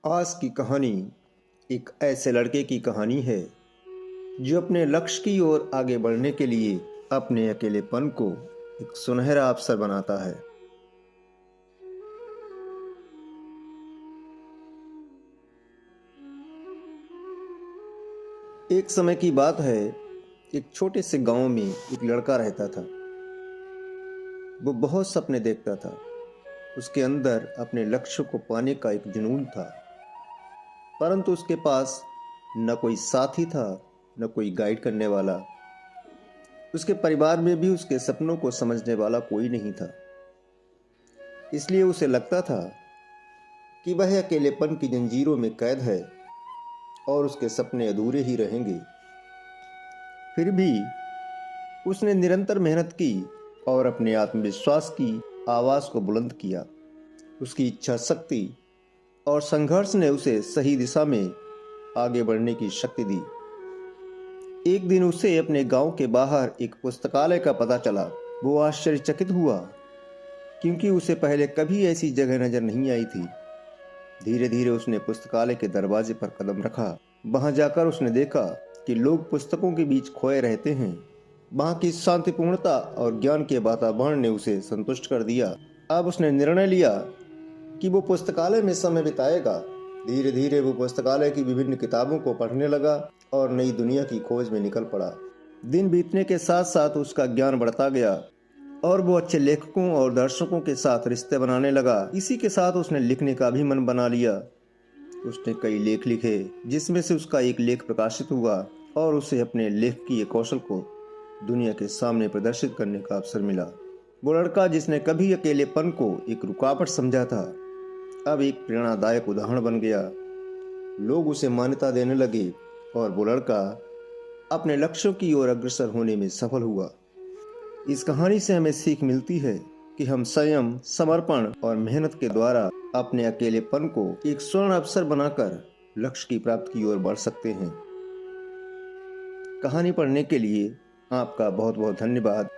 आज की कहानी एक ऐसे लड़के की कहानी है जो अपने लक्ष्य की ओर आगे बढ़ने के लिए अपने अकेलेपन को एक सुनहरा अवसर बनाता है। एक समय की बात है, एक छोटे से गांव में एक लड़का रहता था। वो बहुत सपने देखता था। उसके अंदर अपने लक्ष्य को पाने का एक जुनून था, परंतु उसके पास न कोई साथी था, न कोई गाइड करने वाला। उसके परिवार में भी उसके सपनों को समझने वाला कोई नहीं था। इसलिए उसे लगता था कि वह अकेलेपन की जंजीरों में कैद है और उसके सपने अधूरे ही रहेंगे। फिर भी उसने निरंतर मेहनत की और अपने आत्मविश्वास की आवाज़ को बुलंद किया। उसकी इच्छा शक्ति और संघर्ष ने उसे सही दिशा में आगे बढ़ने की शक्ति दी। एक दिन उसे अपने गांव के बाहर एक पुस्तकालय का पता चला। वो आश्चर्यचकित हुआ, क्योंकि उसे पहले कभी ऐसी जगह नजर नहीं आई थी। धीरे धीरे उसने पुस्तकालय के दरवाजे पर कदम रखा। वहां जाकर उसने देखा कि लोग पुस्तकों के बीच खोए रहते हैं। वहां की शांतिपूर्णता और ज्ञान के वातावरण ने उसे संतुष्ट कर दिया। अब उसने निर्णय लिया कि वो पुस्तकालय में समय बिताएगा। धीरे धीरे वो पुस्तकालय की विभिन्न किताबों को पढ़ने लगा और नई दुनिया की खोज में निकल पड़ा। दिन बीतने के साथ साथ उसका ज्ञान बढ़ता गया और वो अच्छे लेखकों और दर्शकों के साथ रिश्ते बनाने लगा। इसी के साथ उसने लिखने का भी मन बना लिया। उसने कई लेख लिखे, जिसमें से उसका एक लेख प्रकाशित हुआ और उसे अपने लेखकीय कौशल को दुनिया के सामने प्रदर्शित करने का अवसर मिला। वो लड़का जिसने कभी अकेलेपन को एक रुकावट समझा था, अब एक प्रेरणादायक उदाहरण बन गया। लोग उसे मान्यता देने लगे और वो लड़का अपने लक्ष्यों की ओर अग्रसर होने में सफल हुआ। इस कहानी से हमें सीख मिलती है कि हम संयम, समर्पण और मेहनत के द्वारा अपने अकेलेपन को एक स्वर्ण अवसर बनाकर लक्ष्य की प्राप्ति की ओर बढ़ सकते हैं। कहानी पढ़ने के लिए आपका बहुत बहुत धन्यवाद।